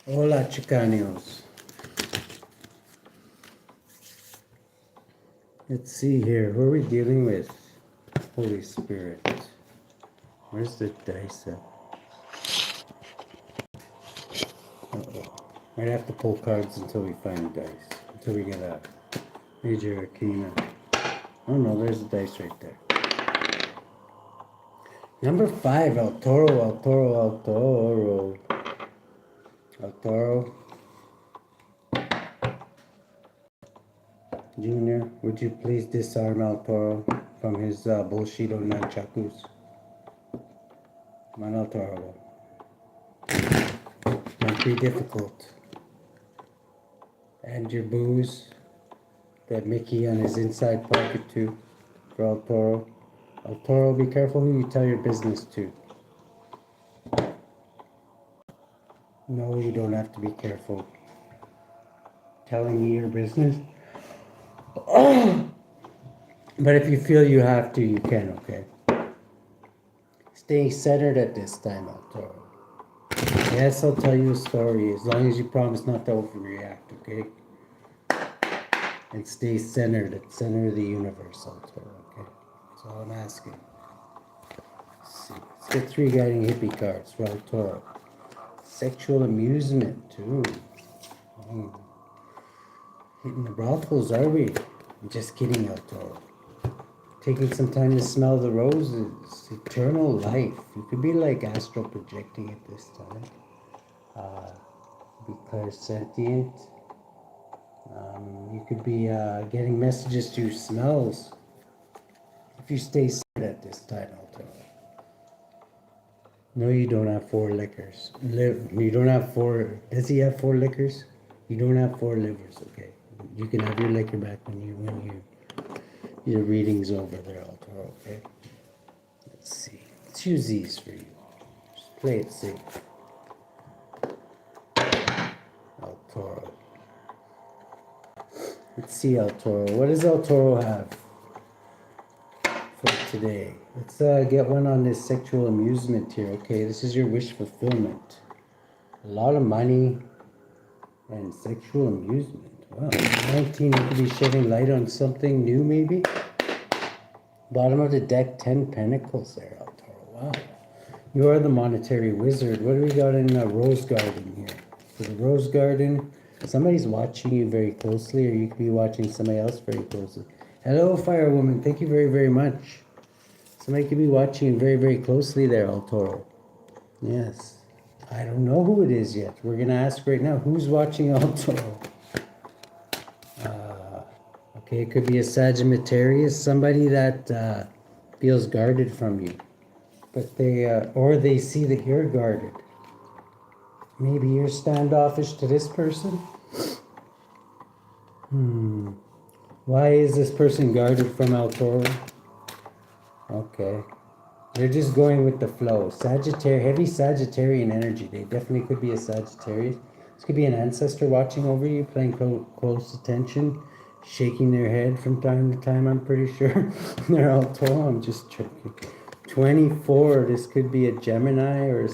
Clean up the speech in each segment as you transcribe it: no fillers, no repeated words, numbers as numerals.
Hola, Chicanos. Let's see here. Who are we dealing with? Holy Spirit. Where's the dice at? Uh-oh. Might have to pull cards until we find dice. Until we get a major arcana. Oh no, there's a dice right there. Number 5, El Toro, El Toro, El Toro. El Toro. Junior, would you please disarm El Toro from his bullshit on nunchakus? Come on, El Toro. Don't be difficult. And your booze. That Mickey on his inside pocket too. For El Toro. El Toro, be careful who you tell your business to. No, you don't have to be careful telling me your business. But if you feel you have to, you can, okay? Stay centered at this time, El Toro. Yes, I'll tell you a story, as long as you promise not to overreact, okay? And stay centered at the center of the universe, El Toro, okay? That's all I'm asking. Let's see. Let's get 3 guiding hippie cards for El Toro. Sexual amusement, too. Hitting the brothels, are we? I'm just kidding, El Toro. Taking some time to smell the roses. Eternal life. You could be like astral projecting at this time. Be clairsentient. You could be getting messages through smells. If you stay centered at this time, El Toro. No, you don't have 4 liquors. You don't have 4. Does he have 4 liquors? You don't have 4 livers, okay? You can have your liquor back when your reading's over there, El Toro, okay? Let's see. Let's use these for you. Just play it safe. El Toro. Let's see, El Toro. What does El Toro have for today? Let's get one on this sexual amusement here, okay? This is your wish fulfillment. A lot of money and sexual amusement. Wow. 19, you could be shedding light on something new, maybe? Bottom of the deck, 10 pentacles there, El Toro. Wow. You are the monetary wizard. What do we got in the rose garden here? For the rose garden, somebody's watching you very closely, or you could be watching somebody else very closely. Hello, firewoman. Thank you very, very much. Somebody could be watching you very, very closely there, El Toro. Yes. I don't know who it is yet. We're going to ask right now, who's watching El Toro? Okay, it could be a Sagittarius, somebody that feels guarded from you. But or they see that you're guarded. Maybe you're standoffish to this person? Why is this person guarded from El Toro? Okay. They're just going with the flow. Heavy Sagittarian energy. They definitely could be a Sagittarius. This could be an ancestor watching over you, paying close attention, shaking their head from time to time, I'm pretty sure. They're all tall. I'm just joking. 24. This could be a Gemini or a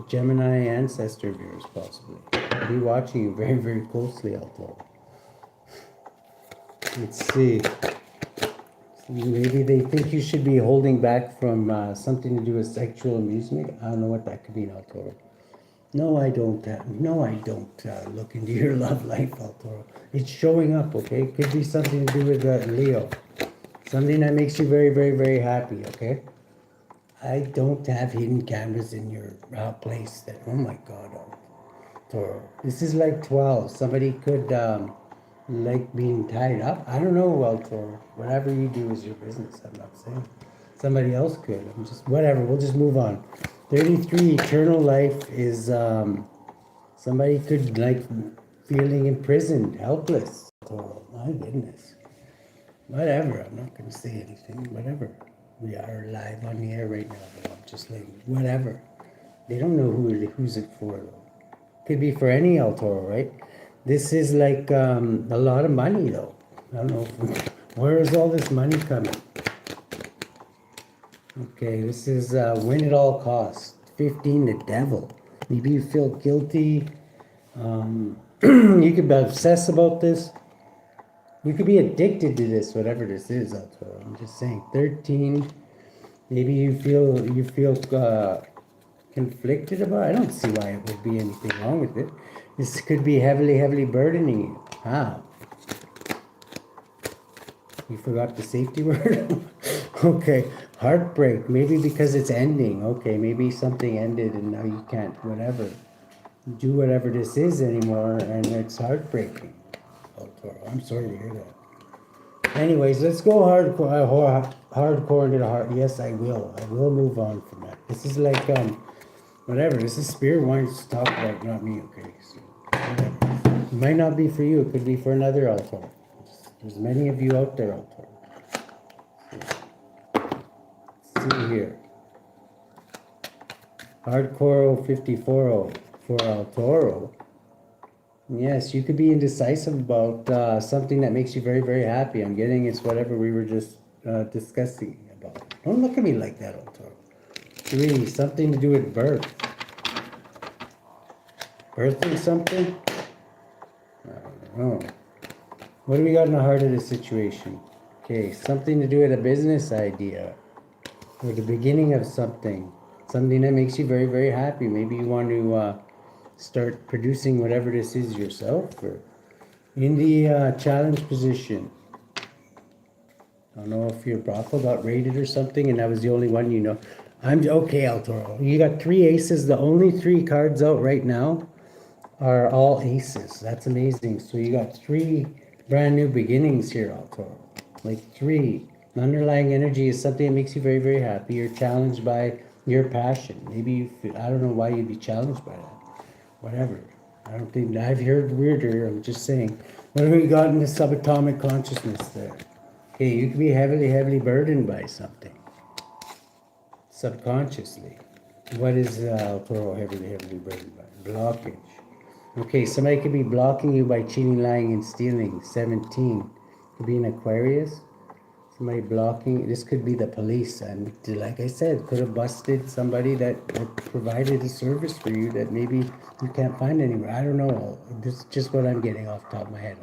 Gemini ancestor of yours, possibly. I'll be watching you very, very closely, El Toro. Let's see. Maybe they think you should be holding back from something to do with sexual amusement. I don't know what that could be, El Toro. No, I don't. Look into your love life, El Toro. It's showing up, okay? It could be something to do with Leo. Something that makes you very, very, very happy, okay? I don't have hidden cameras in your place. Oh my God, El Toro. This is like 12. Somebody could... like being tied up. I don't know, El Toro. Whatever you do is your business. I'm not saying somebody else could. I'm just whatever. We'll just move on. 33 eternal life is somebody could like feeling imprisoned, helpless. Oh my goodness. Whatever. I'm not gonna say anything. Whatever. We are live on the air right now, but I'm just like whatever. They don't know who's it for though. Could be for any El Toro, right? This is like a lot of money, though. I don't know. Where is all this money coming? Okay, this is win at all costs. 15, the devil. Maybe you feel guilty You could obsess about this. You could be addicted to this, whatever this is. I'm just saying. 13. Maybe you feel conflicted about it. I don't see why it would be anything wrong with it. This could be heavily burdening you. How? You forgot the safety word? Okay. Heartbreak. Maybe because it's ending. Okay, maybe something ended and now you can't do whatever this is anymore, and it's heartbreaking. Oh, Toro, I'm sorry to hear that. Anyways, let's go hardcore into the heart. Yes, I will. I will move on from that. This is like whatever. This is spirit wants to talk about, not me. Okay, so whatever. It might not be for you. It could be for another author. There's many of you out there, author. Let's see here. Hardcore 54 for El Toro. Yes, you could be indecisive about something that makes you very happy. I'm getting it's whatever we were just discussing about. Don't look at me like that, El Toro. Really, something to do with birth. Birthing something? I don't know. What do we got in the heart of the situation? Okay, something to do with a business idea. Or the beginning of something. Something that makes you very happy. Maybe you want to start producing whatever this is yourself, or in the challenge position. I don't know if your brothel got raided or something and that was the only one you know. I'm okay, El Toro. You got 3 aces. The only 3 cards out right now are all aces. That's amazing. So you got 3 brand new beginnings here, El Toro. Like 3. The underlying energy is something that makes you very happy. You're challenged by your passion. Maybe you feel, I don't know why you'd be challenged by that. Whatever. I don't think I've heard weirder. I'm just saying. What have we got in the subatomic consciousness there? Okay, you could be heavily burdened by something. Subconsciously. What is Toro heavily burdened by? Blockage. Okay, somebody could be blocking you by cheating, lying, and stealing. 17. Could be an Aquarius. Somebody blocking. This could be the police. And like I said, could have busted somebody that provided a service for you that maybe you can't find anywhere. I don't know. This is just what I'm getting off the top of my head.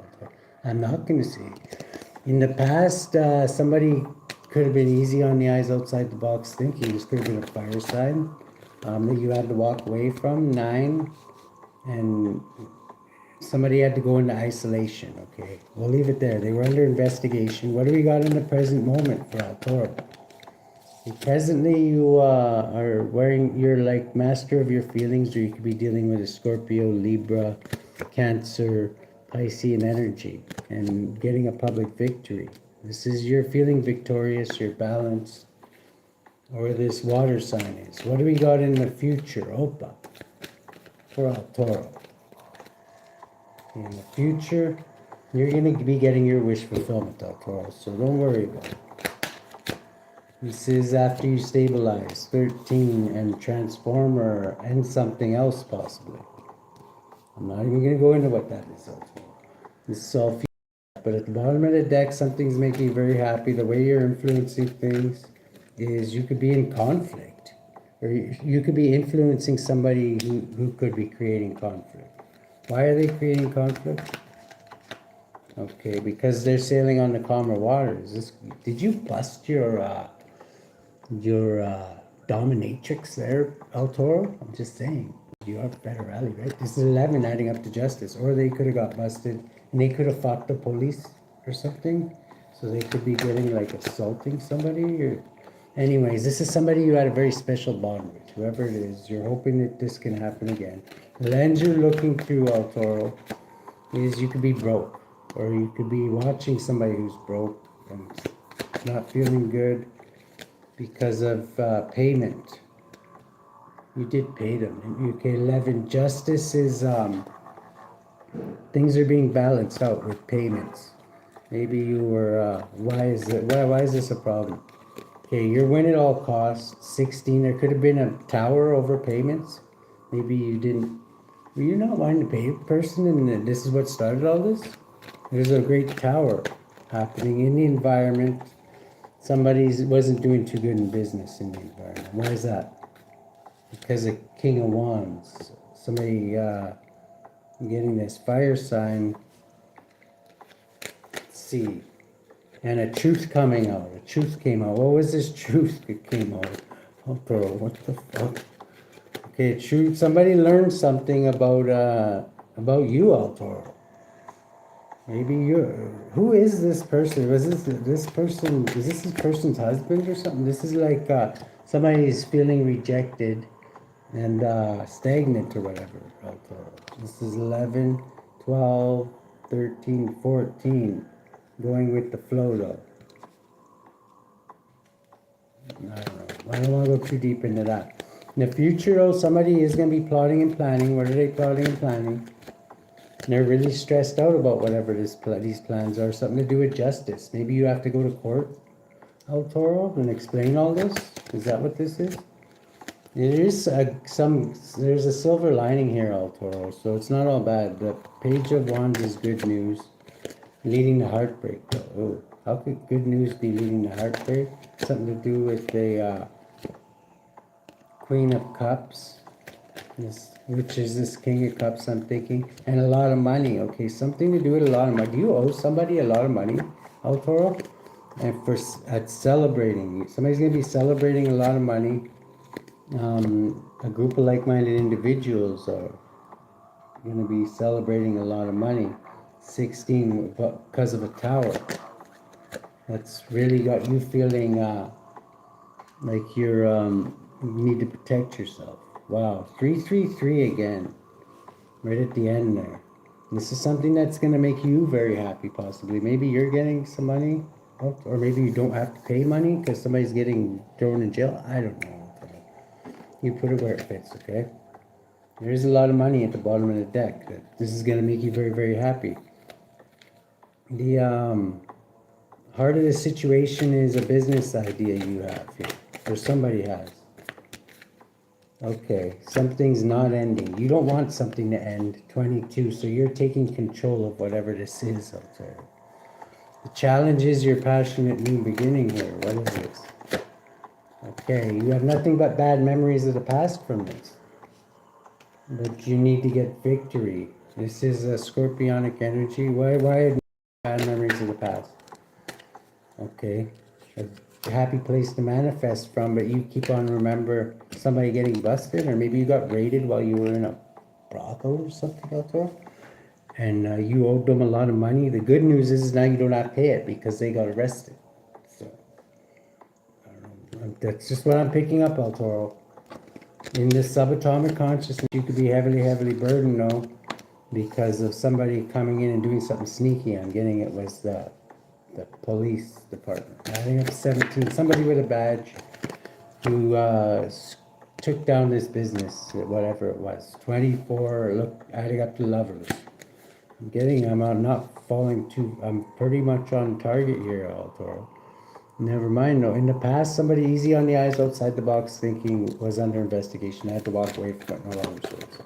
I'm not going to say. In the past, somebody could have been easy on the eyes, outside the box thinking. This could have been a fire sign that you had to walk away from. 9. And somebody had to go into isolation. Okay, we'll leave it there. They were under investigation. What do we got in the present moment for El Toro? Presently, you are wearing, you're like master of your feelings, or you could be dealing with a Scorpio, Libra, Cancer, Piscean energy, and getting a public victory. This is you're feeling victorious, you're balanced, or this water sign is. What do we got in the future? Opa, for El Toro. In the future, you're going to be getting your wish fulfillment, El Toro, so don't worry about it. This is after you stabilize. 13 and transformer and something else possibly. I'm not even going to go into what that is, El Toro. This is all future. But at the bottom of the deck, something's making you very happy. The way you're influencing things is you could be in conflict. Or you could be influencing somebody who could be creating conflict. Why are they creating conflict? Okay, because they're sailing on the calmer waters. Did you bust your dominatrix there, El Toro? I'm just saying. You are federally, right? This is 11 adding up to justice. Or they could have got busted and they could have fought the police or something. So they could be getting like assaulting somebody. Or... Anyways, this is somebody you had a very special bond with. Whoever it is, you're hoping that this can happen again. The lens you're looking through, El Toro, is you could be broke. Or you could be watching somebody who's broke and not feeling good because of payment. You did pay them, didn't you? Okay, 11. Justice is, things are being balanced out with payments. Maybe you were, why is this a problem? Okay, you're win at all costs. 16, there could have been a tower over payments. Maybe you didn't, were you not wanting to pay a person and this is what started all this? There's a great tower happening in the environment. Somebody wasn't doing too good in business in the environment. Why is that? Because of King of Wands. Somebody I'm getting this fire sign. Let's see. And a truth coming out. A truth came out. What was this truth that came out? Oh, bro, what the fuck? Okay, truth. Somebody learned something about you, El Toro. Maybe you're. Who is this person? Was this person? Is this person's husband or something? This is like somebody's feeling rejected and stagnant or whatever. El Toro. This is 11, 12, 13, 14. Going with the flow though. I don't know. I don't want to go too deep into that. In the future though, somebody is going to be plotting and planning. What are they plotting and planning? And they're really stressed out about whatever these plans are. Something to do with justice. Maybe you have to go to court, El Toro, and explain all this. Is that what this is? There is there's a silver lining here, El Toro. So it's not all bad. The Page of Wands is good news. Leading to heartbreak. Oh, how could good news be leading to heartbreak? Something to do with the Queen of Cups. Which is this King of Cups, I'm thinking. And a lot of money. Okay, something to do with a lot of money. Do you owe somebody a lot of money, El Toro? And at celebrating. Somebody's going to be celebrating a lot of money. A group of like-minded individuals are going to be celebrating a lot of money. 16 because of a tower. That's really got you feeling like you're you need to protect yourself. Wow, 333 again, right at the end there. This is something that's going to make you very happy, possibly. Maybe you're getting some money, or maybe you don't have to pay money because somebody's getting thrown in jail. I don't know. You put it where it fits, okay? There is a lot of money at the bottom of the deck. This is going to make you very, very happy. The heart of the situation is a business idea you have here, or somebody has. Okay, something's not ending. You don't want something to end. 22, so you're taking control of whatever this is out there. The challenge is your passionate new beginning here. What is this? Okay, you have nothing but bad memories of the past from this. But you need to get victory. This is a scorpionic energy. Why bad memories of the past? Okay. A happy place to manifest from, but you keep on remember somebody getting busted, or maybe you got raided while you were in a brothel or something out there, and you owed them a lot of money. The good news is now you don't have to pay it because they got arrested. So, I don't know. That's just what I'm picking up, El Toro. In this subatomic consciousness, you could be heavily, heavily burdened, though, because of somebody coming in and doing something sneaky. I'm getting it was the police department. I think it's 17. Somebody with a badge who took down this business, whatever it was. 24, look, adding up to lovers. I'm not falling too, I'm pretty much on target here, El Toro. Never mind, no. In the past, somebody easy on the eyes, outside the box thinking was under investigation. I had to walk away from it, no longer serves.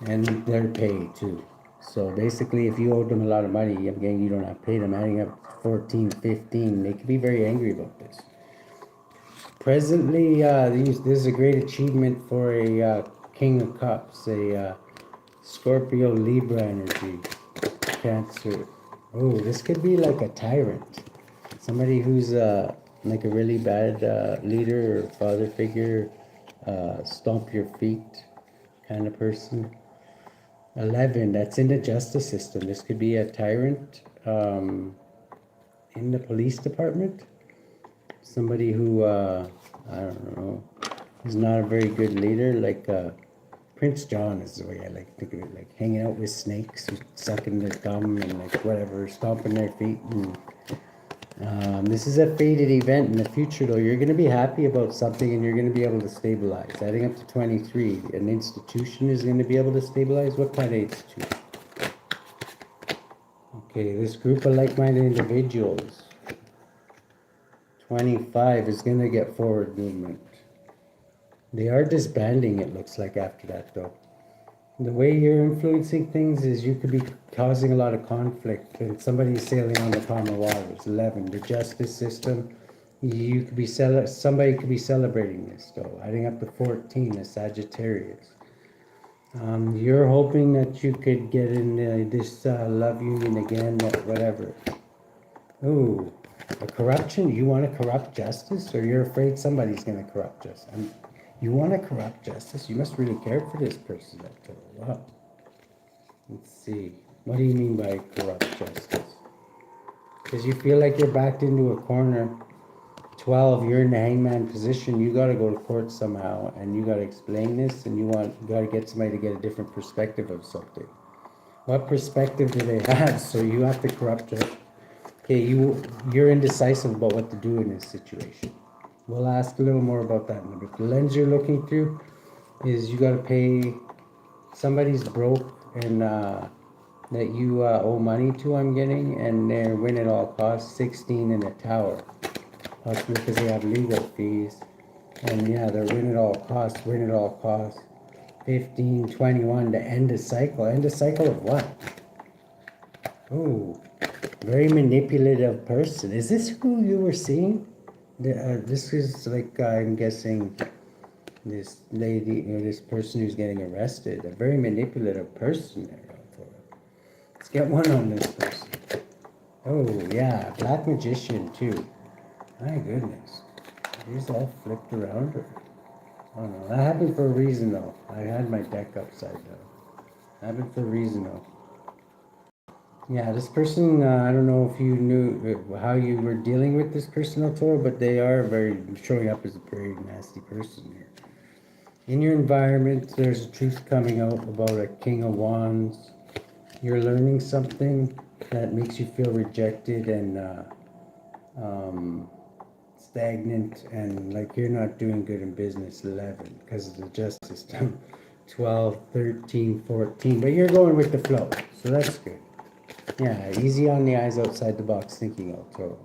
And they're paid too. So basically, if you owed them a lot of money, again, you don't have to pay them. Adding up 14, 15, they could be very angry about this. Presently, this is a great achievement for a King of Cups, a Scorpio Libra energy, Cancer. Oh, this could be like a tyrant. Somebody who's like a really bad leader or father figure, stomp your feet kind of person. 11, that's in the justice system. This could be a tyrant in the police department. Somebody who, I don't know, is not a very good leader, like Prince John is the way I like to think of it, like hanging out with snakes, sucking their thumb and like whatever, stomping their feet. And this is a fated event in the future, though. You're going to be happy about something and you're going to be able to stabilize. Adding up to 23, an institution is going to be able to stabilize. What kind of institution? Okay, this group of like-minded individuals. 25 is going to get forward movement. They are disbanding, it looks like, after that, though. The way you're influencing things is you could be causing a lot of conflict and somebody's sailing on the calmer waters. 11, the justice system. You could be somebody could be celebrating this, though. Adding up to 14, the Sagittarius. You're hoping that you could get in this love union again, whatever. Ooh, a corruption? You want to corrupt justice, or you're afraid somebody's going to corrupt justice? You want to corrupt justice? You must really care for this person. Wow. Let's see. What do you mean by corrupt justice? Because you feel like you're backed into a corner. 12, you're in the hangman position. You got to go to court somehow, and you got to explain this, and you got to get somebody to get a different perspective of something. What perspective do they have? So you have to corrupt justice. Okay, you're indecisive about what to do in this situation. We'll ask a little more about that in a bit. The lens you're looking through is you got to pay somebody's broke and that you owe money to. I'm getting, and they're win at all costs. 16 in a tower, possibly because they have legal fees, and yeah, they're win at all costs. Win at all costs. 15, 21 to end a cycle. End a cycle of what? Ooh. Very manipulative person. Is this who you were seeing? This is like, I'm guessing, this lady, or this person who's getting arrested. A very manipulative person there. Let's get one on this person. Oh, yeah, Black Magician, too. My goodness. He's all flipped around. Oh, no, that happened for a reason, though. I had my deck upside down. Happened for a reason, though. Yeah, this person, I don't know if you knew how you were dealing with this person, Otto, but they are showing up as a very nasty person here. In your environment, there's a truth coming out about a King of Wands. You're learning something that makes you feel rejected and stagnant, and like you're not doing good in business. 11, because of the justice system. 12, 13, 14, but you're going with the flow, so that's good. Yeah, easy on the eyes, outside the box thinking, Toro.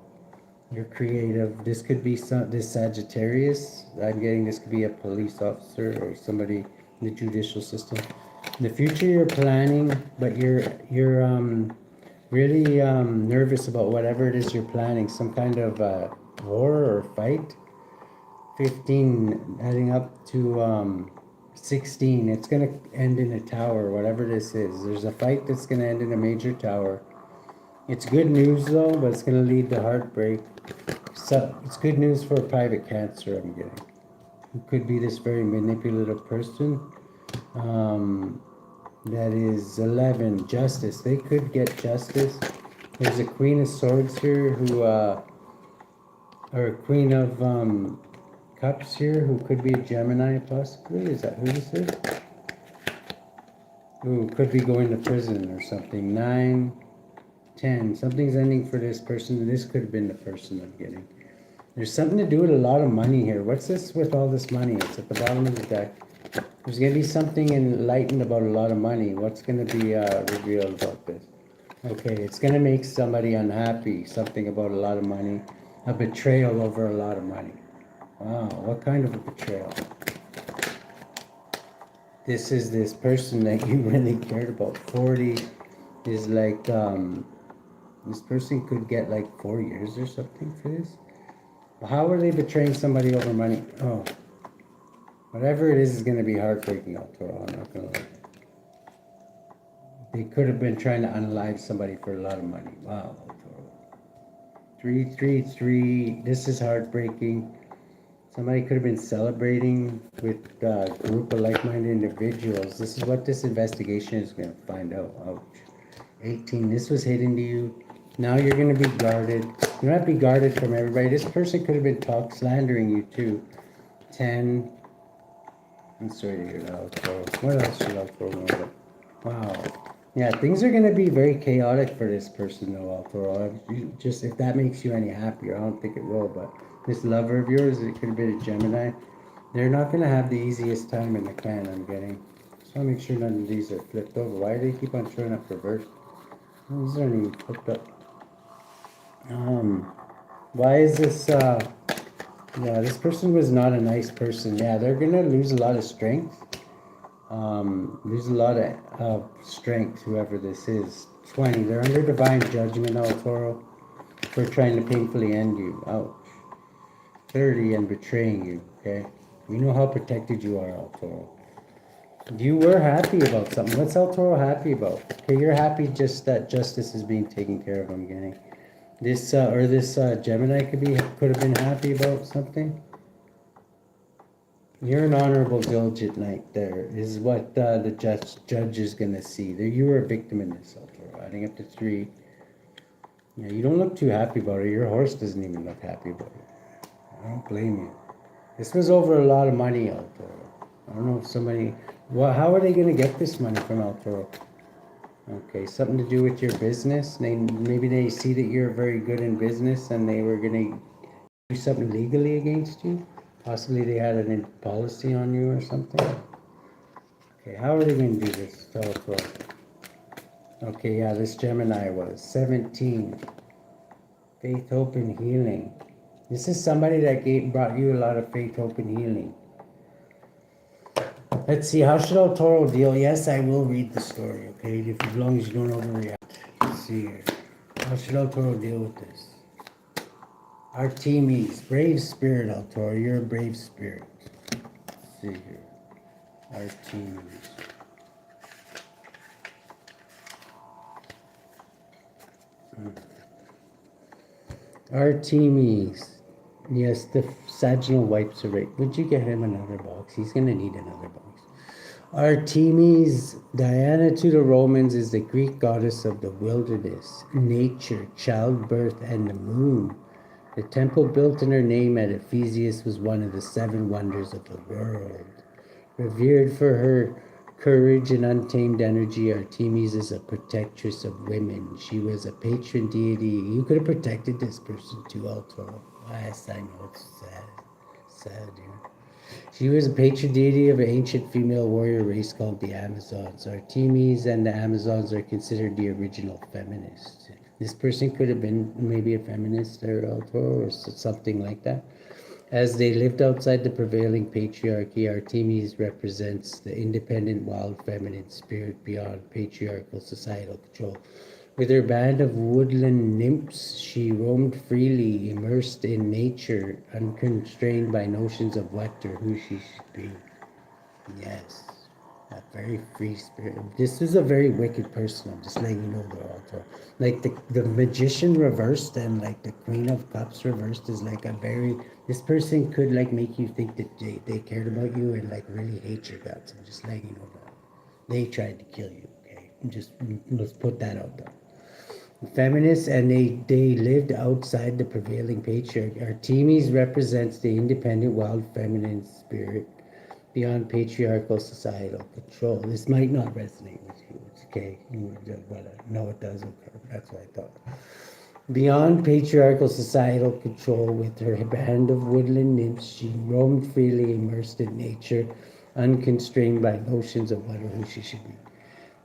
You're creative. This could be this Sagittarius. I'm getting this could be a police officer or somebody in the judicial system. In the future, you're planning, but you're really nervous about whatever it is you're planning. Some kind of war or fight. 15, adding up to 16. It's going to end in a tower, whatever this is. There's a fight that's going to end in a major tower. It's good news, though, but it's going to lead to heartbreak. So it's good news for a private cancer, I'm getting. It could be this very manipulative person. That is 11, justice. They could get justice. There's a Queen of Swords here who, or a Queen of Cups here who could be a Gemini, possibly. Is that who this is? Who could be going to prison or something. 9, 10. Something's ending for this person. This could have been the person I'm getting. There's something to do with a lot of money here. What's this with all this money? It's at the bottom of the deck. There's going to be something enlightened about a lot of money. What's going to be revealed about this? Okay, it's going to make somebody unhappy. Something about a lot of money. A betrayal over a lot of money. Wow, what kind of a betrayal? This is this person that you really cared about. 40 is like, this person could get like 4 years or something for this. How are they betraying somebody over money? Oh, whatever it is going to be heartbreaking, Arturo. I'm not going to lie. They could have been trying to unalive somebody for a lot of money. Wow, Arturo. 3, 3, 3. This is heartbreaking. Somebody could have been celebrating with a group of like-minded individuals. This is what this investigation is going to find out. Ouch. 18. This was hidden to you. Now you're going to be guarded. You don't have to be guarded from everybody. This person could have been slandering you too. 10. I'm sorry to hear that. What else should I throw over? Wow. Yeah, things are going to be very chaotic for this person, though, Altoro. Just if that makes you any happier, I don't think it will, but this lover of yours, it could have been a Gemini. They're not going to have the easiest time in the can, I'm getting. Just want to make sure none of these are flipped over. Why do they keep on showing up reversed? These aren't even flipped up. Why is this, yeah, this person was not a nice person. Yeah, they're going to lose a lot of strength. Lose a lot of strength, whoever this is. 20, they're under divine judgment, El Toro, for trying to painfully end you. Ouch. 30, and betraying you, okay? We know how protected you are, El Toro. You were happy about something. What's El Toro happy about? Okay, you're happy just that justice is being taken care of, I'm getting. This, Gemini could have been happy about something. You're an honorable, diligent knight there, is what the judge is gonna see. There, you were a victim in this, El Toro. Adding up to 3. Yeah, you don't look too happy about it. Your horse doesn't even look happy about it. I don't blame you. This was over a lot of money, El Toro. I don't know if somebody... Well, how are they going to get this money from El Toro? Okay, something to do with your business. Maybe they see that you're very good in business and they were going to do something legally against you. Possibly they had a policy on you or something. Okay, how are they going to do this, El Toro? Okay, yeah, this Gemini was 17. Faith, hope, and healing. This is somebody that brought you a lot of faith, hope, and healing. Let's see, how should El Toro deal? Yes, I will read the story, okay? As long as you don't overreact. Let's see here. How should El Toro deal with this? Artemis, brave spirit, El Toro. You're a brave spirit. Let's see here. Artemis. Artemis. Yes, the sagittal wipes are right. Would you get him another box? He's going to need another box. Artemis, Diana to the Romans, is the Greek goddess of the wilderness, nature, childbirth, and the moon. The temple built in her name at Ephesus was one of the 7 wonders of the world. Revered for her courage and untamed energy, Artemis is a protectress of women. She was a patron deity. You could have protected this person too, El Toro. Yes, I know, it's sad. Sad, yeah. She was a patron deity of an ancient female warrior race called the Amazons. Artemis and the Amazons are considered the original feminists. This person could have been maybe a feminist or something like that. As they lived outside the prevailing patriarchy, Artemis represents the independent, wild, feminine spirit beyond patriarchal societal control. With her band of woodland nymphs, she roamed freely, immersed in nature, unconstrained by notions of what or who she should be. Yes, a very free spirit. This is a very wicked person. I'm just letting you know they're also like the magician reversed and like the Queen of Cups reversed is like a very. This person could like make you think that they cared about you and like really hate your guts. I'm just letting you know that they tried to kill you. Okay, let's put that out there. Feminists, and they lived outside the prevailing patriarchy. Artemis represents the independent, wild, feminine spirit beyond patriarchal societal control. This might not resonate with you. It's okay. No, it does. Okay. That's what I thought. Beyond patriarchal societal control, with her band of woodland nymphs, she roamed freely, immersed in nature, unconstrained by notions of what or who she should be.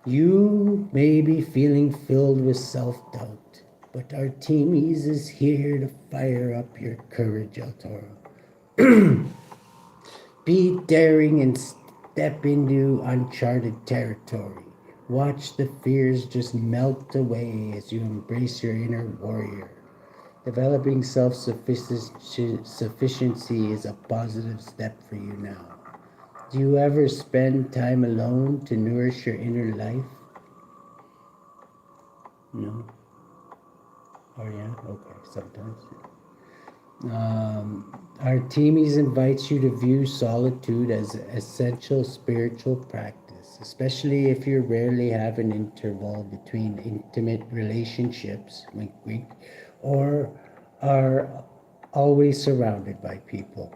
You may be feeling filled with self-doubt, but Artemis is here to fire up your courage, El Toro. Be daring and step into uncharted territory. Watch the fears just melt away as you embrace your inner warrior. Developing self-sufficiency is a positive step for you now. Do you ever spend time alone to nourish your inner life? No? Oh yeah? Okay, sometimes. Artemis invites you to view solitude as an essential spiritual practice, especially if you rarely have an interval between intimate relationships, wink wink, or are always surrounded by people.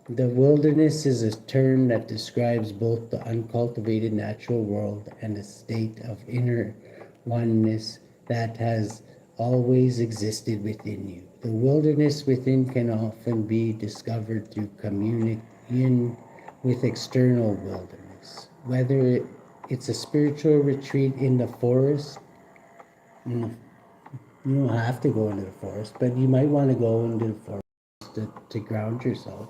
The wilderness is a term that describes both the uncultivated natural world and a state of inner oneness that has always existed within you. The wilderness within can often be discovered through communion with external wilderness. Whether it's a spiritual retreat in the forest, you don't have to go into the forest, but you might want to go into the forest to ground yourself.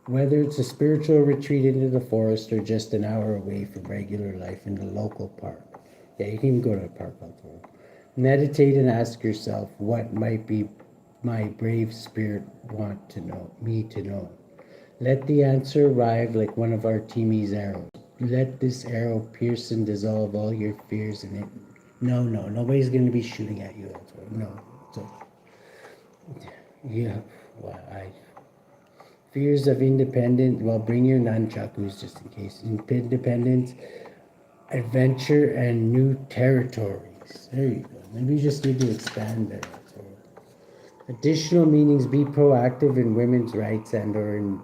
Whether it's a spiritual retreat into the forest or just an hour away from regular life in the local park. Yeah, you can even go to a park outdoor. Meditate and ask yourself what might be my brave spirit want to know, me to know? Let the answer arrive like one of our teamy's arrows. Let this arrow pierce and dissolve all your fears in it. No, nobody's going to be shooting at you. No. So, yeah, well, fears of independence. Well, bring your nunchakus just in case. Independence, adventure, and new territories. There you go. Maybe you just need to expand there. So, additional meanings: be proactive in women's rights and or in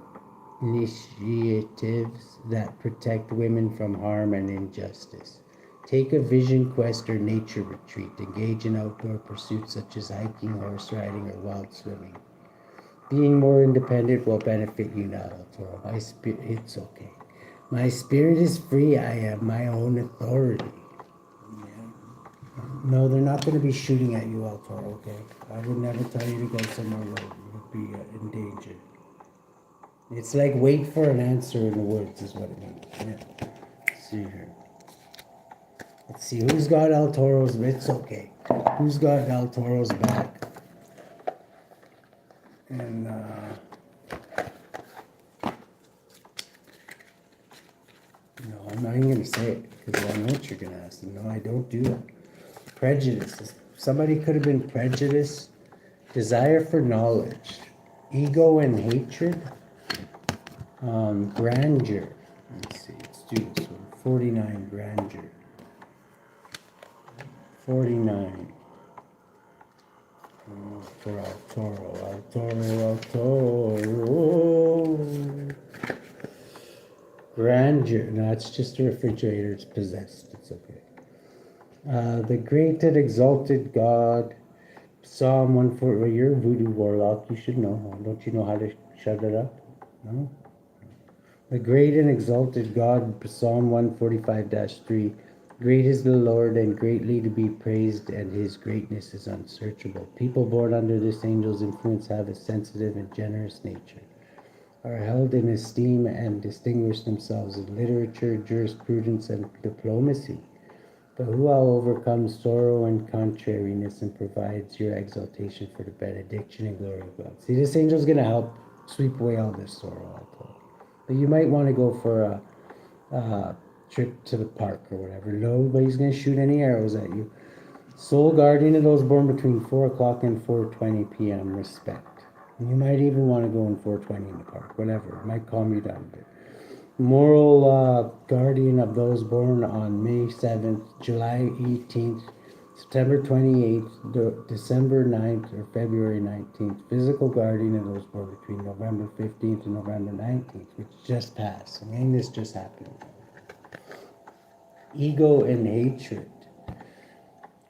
initiatives that protect women from harm and injustice. Take a vision quest or nature retreat. Engage in outdoor pursuits such as hiking, horse riding, or wild swimming. Being more independent will benefit you now, Toro. My spirit, it's okay. My spirit is free. I have my own authority. No, they're not going to be shooting at you, El Toro, okay? I would never tell you to go somewhere where you would be in danger. It's like wait for an answer in the woods is what it means. Yeah. Let's see here. Let's see who's got El Toro's. It's okay. Who's got El Toro's back? And no, I'm not even gonna say it because I know what you're gonna ask. No, I don't do it. Prejudice. Somebody could have been prejudiced. Desire for knowledge. Ego and hatred. Grandeur. Let's see. Let's do this one. 49. Grandeur. 49. For El Toro. Grandeur. No, it's just a refrigerator. It's possessed. It's okay. The great and exalted God. Psalm 140. Well, you're a voodoo warlock. You should know. Don't you know how to shut it up? No? The great and exalted God, Psalm 145-3. Great is the Lord and greatly to be praised, and his greatness is unsearchable. People born under this angel's influence have a sensitive and generous nature, are held in esteem, and distinguish themselves in literature, jurisprudence, and diplomacy. But who all overcomes sorrow and contrariness and provides your exaltation for the benediction and glory of God. See, this angel's going to help sweep away all this sorrow. But you might want to go for a trip to the park or whatever. Nobody's going to shoot any arrows at you. Sole guardian of those born between 4 o'clock and 4:20 p.m. Respect. And you might even want to go in 4:20 in the park. Whatever. It might calm you down a bit. Moral guardian of those born on May 7th, July 18th, September 28th, December 9th, or February 19th. Physical guardian of those born between November 15th and November 19th, which just passed. I mean, this just happened. Ego and hatred.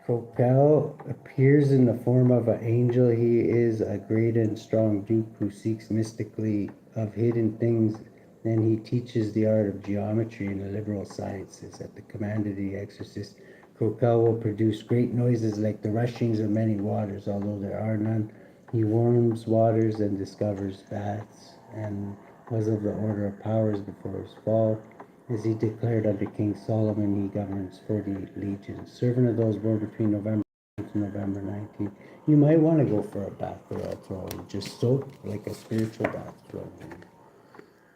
CROCELL appears in the form of an angel. He is a great and strong duke who seeks mystically of hidden things. Then he teaches the art of geometry and the liberal sciences. At the command of the exorcist, CROCELL will produce great noises like the rushings of many waters, although there are none. He warms waters and discovers baths, and was of the order of powers before his fall. As he declared under King Solomon, he governs 40 legions. Servant of those born between November 9th and November 19th. You might want to go for a bath or a throw. Just soak like a spiritual bath throw.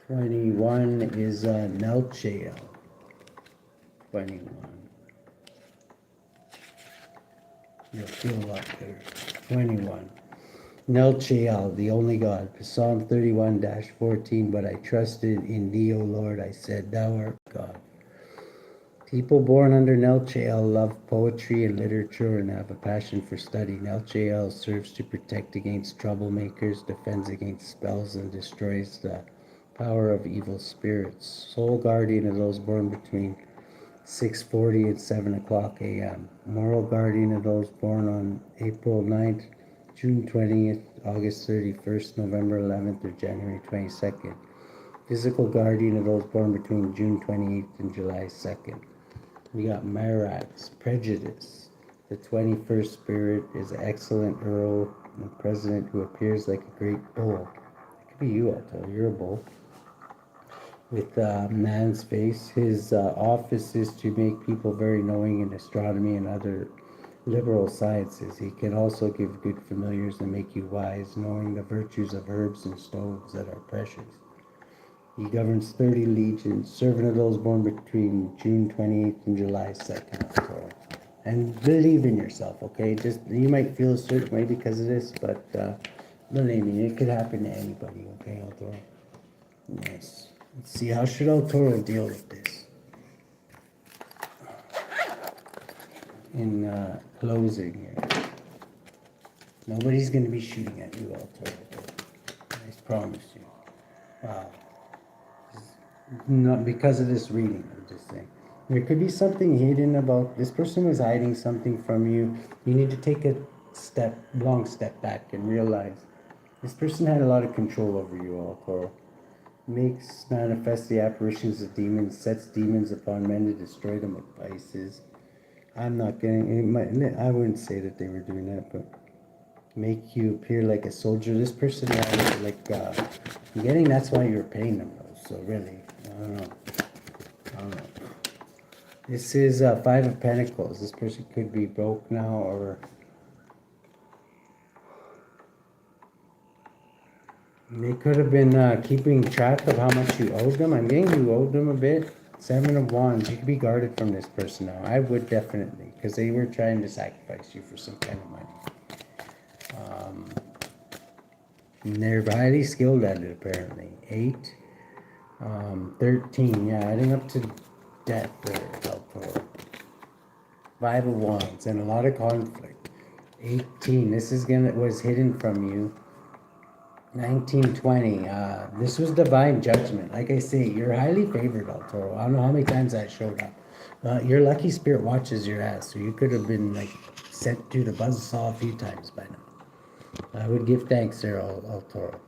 21 is Nelchael. 21. You'll feel a lot better. 21. Nelchael, the only God. Psalm 31-14. But I trusted in thee, O Lord. I said, thou art God. People born under Nelchael love poetry and literature and have a passion for study. Nelchael serves to protect against troublemakers, defends against spells, and destroys the power of evil spirits. Sole guardian of those born between 6:40 and 7 o'clock a.m. Moral guardian of those born on April 9th, June 20th, August 31st, November 11th, or January 22nd. Physical guardian of those born between June 28th and July 2nd. We got Marax, prejudice. The 21st spirit is an excellent earl and president who appears like a great bull. It could be you, Otto. You're a bull. With a man's face. His office is to make people very knowing in astronomy and other liberal sciences. He can also give good familiars and make you wise, knowing the virtues of herbs and stoves that are precious. He governs 30 legions, servant of those born between June 28th and July 2nd. So, and believe in yourself, okay? Just, you might feel a certain way because of this, but believe me, it could happen to anybody, okay, El Toro? Yes. Let's see, how should El Toro deal with this? In closing here. Nobody's going to be shooting at you, El Toro. I promise you. Wow. Not because of this reading, I'm just saying. There could be something hidden about this person was hiding something from you. You need to take a long step back and realize this person had a lot of control over you, El Toro. Makes manifest the apparitions of demons, sets demons upon men to destroy them with vices. I'm not getting it. I wouldn't say that they were doing that, but make you appear like a soldier. This person, I'm getting that's why you're paying them, though. So really, I don't know. This is Five of Pentacles. This person could be broke now, or they could have been keeping track of how much you owed them. I'm getting you owed them a bit. Seven of Wands. You could be guarded from this person now. I would definitely, because they were trying to sacrifice you for some kind of money. And they're highly skilled at it, apparently. 8, 13. Yeah, adding up to death there, El Toro. 5 of Wands and a lot of conflict. 18. This is was hidden from you. 19, 20. This was divine judgment. Like I say, you're highly favored, El Toro. I don't know how many times that showed up. Your lucky spirit watches your ass, so you could have been like sent to the buzzsaw a few times by now. I would give thanks there, El Toro.